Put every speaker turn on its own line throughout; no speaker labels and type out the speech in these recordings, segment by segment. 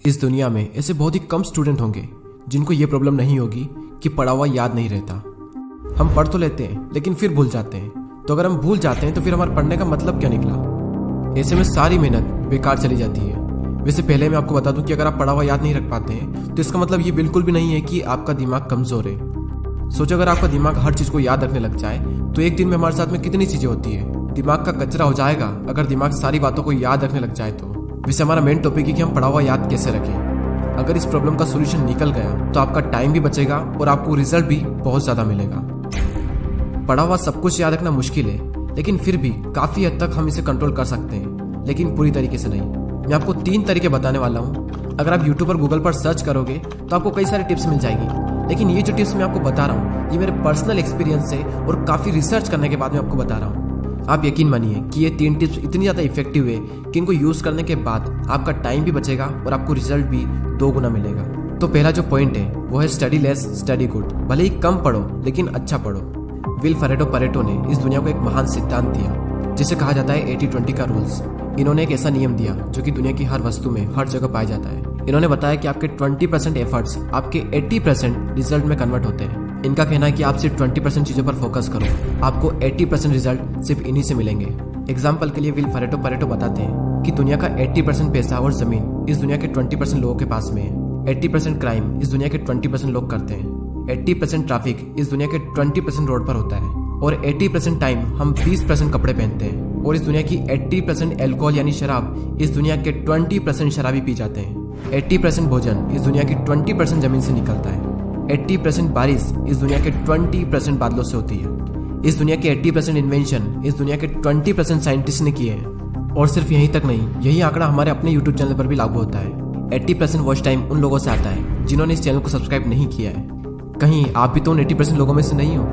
इस दुनिया में ऐसे बहुत ही कम स्टूडेंट होंगे जिनको ये प्रॉब्लम नहीं होगी कि पढ़ा हुआ याद नहीं रहता। हम पढ़ तो लेते हैं लेकिन फिर भूल जाते हैं। तो अगर हम भूल जाते हैं तो फिर हमारे पढ़ने का मतलब क्या निकला? ऐसे में सारी मेहनत बेकार चली जाती है। वैसे पहले मैं आपको बता दूं कि अगर आप पढ़ा हुआ याद नहीं रख पाते हैं तो इसका मतलब ये बिल्कुल भी नहीं है कि आपका दिमाग कमजोर है। सोचो अगर आपका दिमाग हर चीज को याद रखने लग जाए तो एक दिन में हमारे साथ में कितनी चीजें होती है। दिमाग का कचरा हो जाएगा अगर दिमाग सारी बातों को याद रखने लग जाए तो। वैसे हमारा मेन टॉपिक है कि हम पढ़ा हुआ याद कैसे रखें। अगर इस प्रॉब्लम का सोल्यूशन निकल गया तो आपका टाइम भी बचेगा और आपको रिजल्ट भी बहुत ज्यादा मिलेगा। पढ़ा हुआ सब कुछ याद रखना मुश्किल है लेकिन फिर भी काफी हद तक हम इसे कंट्रोल कर सकते हैं, लेकिन पूरी तरीके से नहीं। मैं आपको 3 तरीके बताने वाला हूँ। अगर आप यूट्यूब और गूगल पर सर्च करोगे तो आपको कई सारी टिप्स मिल जाएगी, लेकिन ये जो टिप्स मैं आपको बता रहा हूँ ये मेरे पर्सनल एक्सपीरियंस से और काफी रिसर्च करने के बाद मैं आपको बता रहा हूँ। आप यकीन मानिए कि ये 3 टिप्स इतनी ज्यादा इफेक्टिव है कि इनको यूज करने के बाद आपका टाइम भी बचेगा और आपको रिजल्ट भी 2 गुना मिलेगा। तो पहला जो पॉइंट है वो है स्टडी लेस स्टडी गुड। भले ही कम पढ़ो लेकिन अच्छा पढ़ो। विल परेटो ने इस दुनिया को एक महान सिद्धांत दिया जिसे कहा जाता है 80-20 का रूल्स। इन्होंने एक ऐसा नियम दिया जो कि दुनिया की हर वस्तु में हर जगह पाया जाता है। इन्होंने बताया कि आपके 20% एफर्ट्स आपके 80% रिजल्ट में कन्वर्ट होते हैं। इनका कहना है कि आप सिर्फ 20% चीजों पर फोकस करो, आपको 80% रिजल्ट सिर्फ इन्हीं से मिलेंगे। एग्जाम्पल के लिए विल परेटो बताते हैं कि दुनिया का 80% पैसा और जमीन इस दुनिया के 20% लोगों के पास में है। 80% क्राइम इस दुनिया के 20% लोग करते हैं। 80% ट्रैफिक इस दुनिया के 20% रोड पर होता है और 80% टाइम हम 20% कपड़े पहनते हैं। और इस दुनिया की 80% एल्कोहल यानी शराब इस दुनिया के 20% शराबी पी जाते हैं। 80% भोजन इस दुनिया की 20% जमीन से निकलता है। 80% बारिश इस दुनिया के 20% बादलों से होती है। इस दुनिया के 80% इन्वेंशन इस दुनिया के 20% साइंटिस्ट ने किए हैं। और सिर्फ यहीं तक नहीं, यही आंकड़ा हमारे अपने यूट्यूब चैनल पर भी लागू होता है। 80% वॉच टाइम उन लोगों से आता है जिन्होंने इस चैनल को सब्सक्राइब नहीं किया है। कहीं आप भी तो उन 80% लोगों में से नहीं हो।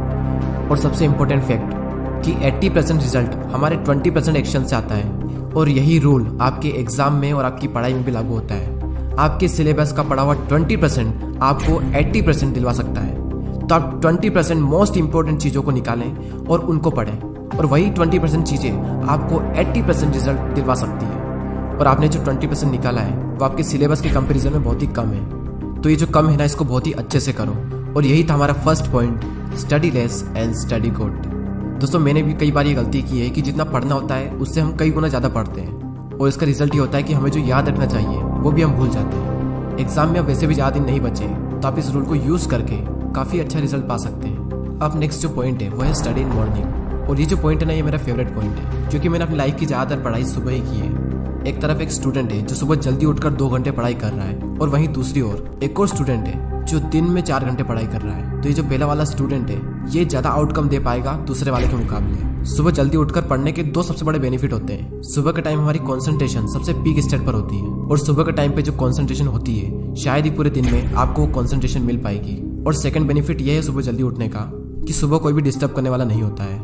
और सबसे इम्पोर्टेंट फैक्ट कि 80% रिजल्ट हमारे 20% एक्शन से आता है। और यही रूल आपके एग्जाम में और आपकी पढ़ाई में भी लागू होता है। आपके सिलेबस का पढ़ा हुआ 20% आपको 80% दिलवा सकता है। तो आप 20% मोस्ट इंपोर्टेंट चीजों को निकालें और उनको पढ़ें, और वही 20% चीजें आपको 80% रिजल्ट दिलवा सकती है। और आपने जो 20% निकाला है वो आपके सिलेबस के कंपैरिजन में बहुत ही कम है। तो ये जो कम है ना, इसको बहुत ही अच्छे से करो। और यही था हमारा first point, study less and study good. दोस्तों मैंने भी कई बार ये गलती की है कि जितना पढ़ना होता है उससे हम कई गुना ज्यादा पढ़ते हैं, और इसका रिजल्ट ये होता है कि हमें जो याद रखना चाहिए वो भी हम भूल जाते हैं। एग्जाम में अब वैसे भी ज़्यादा दिन नहीं बचे तो आप इस रूल को यूज करके काफी अच्छा रिजल्ट पा सकते हैं। अब नेक्स्ट जो पॉइंट है वो है स्टडी इन मॉर्निंग। और ये जो पॉइंट है ना, ये मेरा फेवरेट पॉइंट है क्योंकि मैंने अपनी लाइफ की ज्यादातर पढ़ाई सुबह ही की है। एक तरफ एक स्टूडेंट है जो सुबह जल्दी उठकर 2 घंटे पढ़ाई कर रहा है, और वहीं दूसरी ओर एक और स्टूडेंट है जो दिन में 4 घंटे पढ़ाई कर रहा है। तो ये जो पहला वाला स्टूडेंट है ये ज्यादा आउटकम दे पाएगा दूसरे वाले के मुकाबले। सुबह जल्दी उठकर पढ़ने के 2 सबसे बड़े बेनिफिट होते हैं। सुबह के टाइम हमारी कंसंट्रेशन सबसे पीक स्टेट पर होती है, और सुबह के टाइम पे जो कंसंट्रेशन होती है शायद ही पूरे दिन में आपको कंसंट्रेशन मिल पाएगी। और सेकंड बेनिफिट ये है सुबह जल्दी उठने का कि सुबह कोई भी डिस्टर्ब करने वाला नहीं होता है।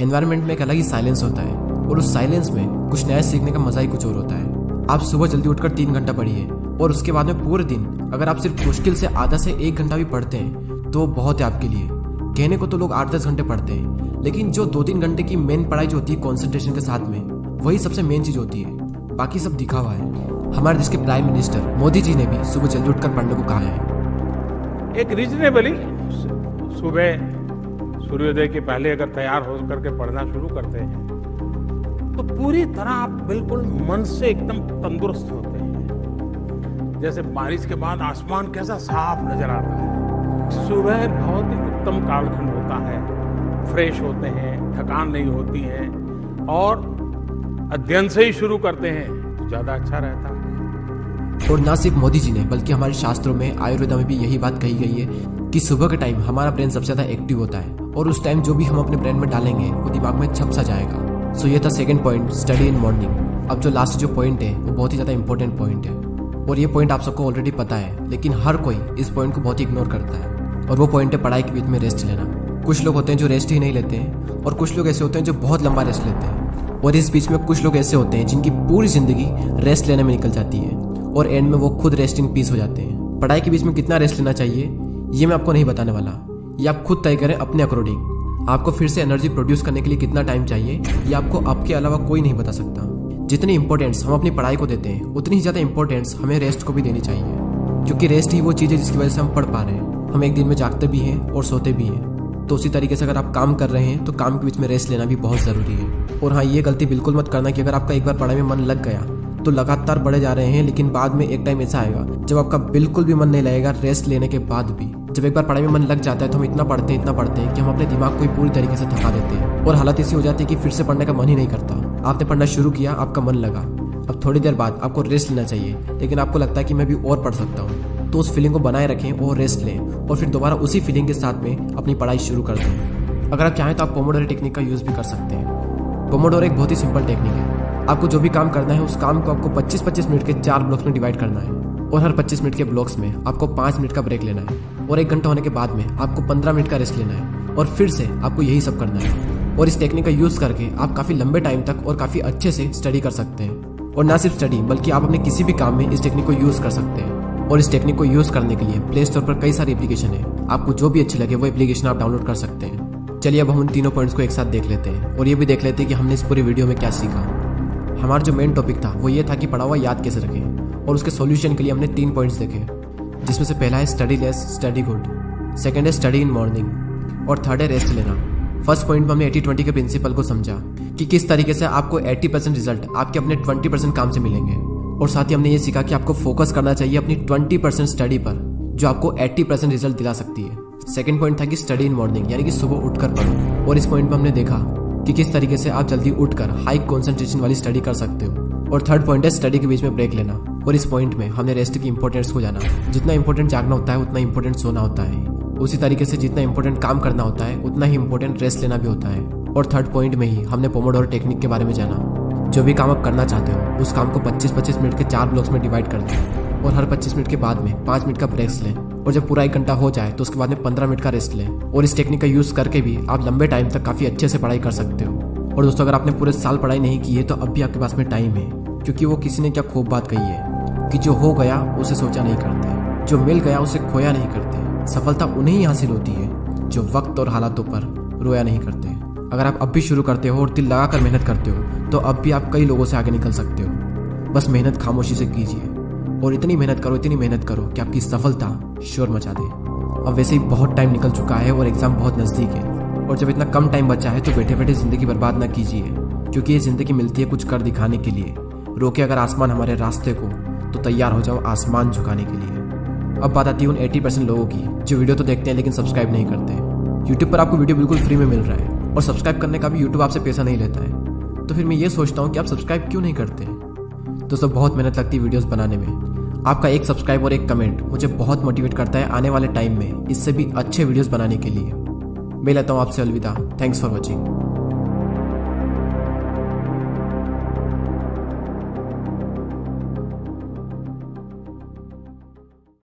एनवायरनमेंट में एक अलग ही साइलेंस होता है, और उस साइलेंस में कुछ नया सीखने का मजा ही कुछ और होता है। आप सुबह जल्दी उठकर 3 घंटा पढ़िए, और उसके बाद में पूरे दिन अगर आप सिर्फ मुश्किल से आधा से 1 घंटा भी पढ़ते हैं तो बहुत है आपके लिए। कहने को तो लोग 8-10 घंटे पढ़ते हैं, लेकिन जो 2-3 घंटे की मेन पढ़ाई जो होती है कॉन्सेंट्रेशन के साथ में, वही सबसे मेन चीज होती है। बाकी सब दिखावा है। हमारे देश के प्राइम मिनिस्टर मोदी जी ने भी सुबह जल्दी उठकर पढ़ने को कहा है।
एक रीजनेबली सुबह सूर्योदय के पहले अगर तैयार हो करके पढ़ना शुरू करते हैं तो पूरी तरह आप बिल्कुल मन से एकदम तंदुरुस्त होते हैं। जैसे बारिश के बाद आसमान कैसा साफ नजर आता है। सुबह बहुत ही उत्तम कालखंड होता है, फ्रेश होते हैं, थकान नहीं होती है, और अध्ययन से ही शुरू करते हैं तो ज्यादा अच्छा रहता है।
और ना सिर्फ मोदी जी ने बल्कि हमारे शास्त्रों में, आयुर्वेदा में भी यही बात कही गई है कि सुबह के टाइम हमारा ब्रेन सबसे ज्यादा एक्टिव होता है, और उस टाइम जो भी हम अपने ब्रेन में डालेंगे वो दिमाग में छप सा जाएगा। सो ये था second point, study in morning. अब जो लास्ट जो पॉइंट है वो बहुत ही ज्यादा इंपॉर्टेंट पॉइंट है, और ये पॉइंट आप सबको ऑलरेडी पता है, लेकिन हर कोई इस पॉइंट को बहुत ही इग्नोर करता है। और वो पॉइंट है पढ़ाई के बीच में रेस्ट लेना। कुछ लोग होते हैं जो रेस्ट ही नहीं लेते हैं, और कुछ लोग ऐसे होते हैं जो बहुत लंबा रेस्ट लेते हैं, और इस बीच में कुछ लोग ऐसे होते हैं जिनकी पूरी जिंदगी रेस्ट लेने में निकल जाती है, और एंड में वो खुद रेस्ट इन पीस हो जाते हैं। पढ़ाई के बीच में कितना रेस्ट लेना चाहिए ये मैं आपको नहीं बताने वाला, ये आप खुद तय करें अपने अकॉर्डिंग। आपको फिर से एनर्जी प्रोड्यूस करने के लिए कितना टाइम चाहिए ये आपको आपके अलावा कोई नहीं बता सकता। जितनी इंपॉर्टेंस हम अपनी पढ़ाई को देते हैं उतनी ही ज़्यादा इंपॉर्टेंस हमें रेस्ट को भी देनी चाहिए, क्योंकि रेस्ट ही वो चीज़ है जिसकी वजह से हम पढ़ पा रहे हैं। हम एक दिन में जागते भी हैं और सोते भी हैं। तो उसी तरीके से अगर आप काम कर रहे हैं तो काम के बीच में रेस्ट लेना भी बहुत ज़रूरी है। और हाँ, ये गलती बिल्कुल मत करना कि अगर आपका एक बार पढ़ाई में मन लग गया तो लगातार पढ़े जा रहे हैं, लेकिन बाद में एक टाइम ऐसा आएगा जब आपका बिल्कुल भी मन नहीं लगेगा रेस्ट लेने के बाद भी। जब एक बार पढ़ाई में मन लग जाता है तो हम इतना पढ़ते हैं कि हम अपने दिमाग को ही पूरी तरीके से थका देते हैं और हालत ऐसी हो जाती है कि फिर से पढ़ने का मन ही नहीं करता। आपने पढ़ना शुरू किया, आपका मन लगा, अब थोड़ी देर बाद आपको रेस्ट लेना चाहिए, लेकिन आपको लगता है कि मैं भी और पढ़ सकता हूँ। तो उस फीलिंग को बनाए रखें और रेस्ट लें और फिर दोबारा उसी फीलिंग के साथ में अपनी पढ़ाई शुरू कर दें। अगर आप चाहें तो आप पोमोडोरो टेक्निक का यूज़ भी कर सकते हैं। पोमोडोरो एक बहुत ही सिंपल टेक्निक है। आपको जो भी काम करना है उस काम को आपको 25-25 मिनट के 4 ब्लॉक्स में डिवाइड करना है और हर 25 मिनट के ब्लॉक्स में आपको 5 मिनट का ब्रेक लेना है और 1 घंटा होने के बाद में आपको 15 मिनट का रेस्ट लेना है और फिर से आपको यही सब करना है। और इस टेक्निक का यूज़ करके आप काफ़ी लंबे टाइम तक और काफ़ी अच्छे से स्टडी कर सकते हैं। और ना सिर्फ स्टडी बल्कि आप अपने किसी भी काम में इस टेक्निक को यूज़ कर सकते हैं। और इस टेक्निक को यूज़ करने के लिए प्ले स्टोर पर कई सारी एप्लीकेशन है, आपको जो भी अच्छी लगे वो एप्लीकेशन आप डाउनलोड कर सकते हैं। चलिए अब हम उन तीनों पॉइंट्स को एक साथ देख लेते हैं और ये भी देख लेते हैं कि हमने इस पूरी वीडियो में क्या सीखा। हमारा जो मेन टॉपिक था वो ये था कि पढ़ा हुआ याद कैसे रखें, और उसके सॉल्यूशन के लिए हमने 3 पॉइंट्स देखे, जिसमें से पहला है study less study good, second है स्टडी इन मॉर्निंग और थर्ड है रेस्ट लेना। फर्स्ट पॉइंट में हमने 80-20 के प्रिंसिपल को समझा कि किस तरीके से आपको 80% रिजल्ट आपके अपने 20% काम से मिलेंगे, और साथ ही हमने ये सीखा कि आपको फोकस करना चाहिए अपनी 20% स्टडी पर जो आपको 80% रिजल्ट दिला सकती है। सेकंड पॉइंट था कि स्टडी इन मॉर्निंग, यानी कि सुबह उठकर पढ़ो, और इस पॉइंट में हमने देखा कि किस तरीके से आप जल्दी उठकर हाई कंसंट्रेशन वाली स्टडी कर सकते हो। और थर्ड पॉइंट है स्टडी के बीच में ब्रेक लेना, और इस पॉइंट में हमने रेस्ट की इंपॉर्टेंस को जाना। जितना इंपॉर्टेंट जागना होता है उतना इंपॉर्टेंट सोना होता है, उसी तरीके से जितना इंपॉर्टेंट काम करना होता है उतना ही इंपॉर्टेंट रेस्ट लेना भी होता है। और थर्ड पॉइंट में ही हमने पोमोडोरो टेक्निक के बारे में जाना। जो भी काम आप करना चाहते हो उस काम को 25-25 मिनट के 4 ब्लॉक्स में डिवाइड कर दें और हर 25 मिनट के बाद में 5 मिनट का ब्रेक्स लें, और जब पूरा 1 घंटा हो जाए तो उसके बाद में 15 मिनट का रेस्ट लें। और इस टेक्निक का यूज़ करके भी आप लंबे टाइम तक काफ़ी अच्छे से पढ़ाई कर सकते हो। और दोस्तों, अगर आपने पूरे साल पढ़ाई नहीं की है तो अब भी आपके पास में टाइम है, क्योंकि वो किसी ने क्या खूब बात कही है कि जो हो गया उसे सोचा नहीं करते, जो मिल गया उसे खोया नहीं करते। सफलता उन्हें ही हासिल होती है जो वक्त और हालातों पर रोया नहीं करते। अगर आप अब भी शुरू करते हो और दिल लगा कर मेहनत करते हो तो अब भी आप कई लोगों से आगे निकल सकते हो। बस मेहनत खामोशी से कीजिए और इतनी मेहनत करो कि आपकी सफलता शोर मचा दे। अब वैसे ही बहुत टाइम निकल चुका है और एग्ज़ाम बहुत नज़दीक है, और जब इतना कम टाइम बचा है तो बैठे बैठे ज़िंदगी बर्बाद ना कीजिए, क्योंकि ये ज़िंदगी मिलती है कुछ कर दिखाने के लिए। रोके अगर आसमान हमारे रास्ते को तो तैयार हो जाओ आसमान झुकाने के लिए। अब बात आती है उन 80% लोगों की जो वीडियो तो देखते हैं लेकिन सब्सक्राइब नहीं करते। यूट्यूब पर आपको वीडियो बिल्कुल फ्री में मिल रहा है और सब्सक्राइब करने का भी यूट्यूब आपसे पैसा नहीं लेता है, तो फिर मैं ये सोचता हूँ कि आप सब्सक्राइब क्यों नहीं करते। दोस्तों, बहुत मेहनत लगती है वीडियोस बनाने में। आपका एक सब्सक्राइब और एक कमेंट मुझे बहुत मोटिवेट करता है आने वाले टाइम में इससे भी अच्छे वीडियोस बनाने के लिए। मैं लेता हूँ आपसे अलविदा। Thanks for watching.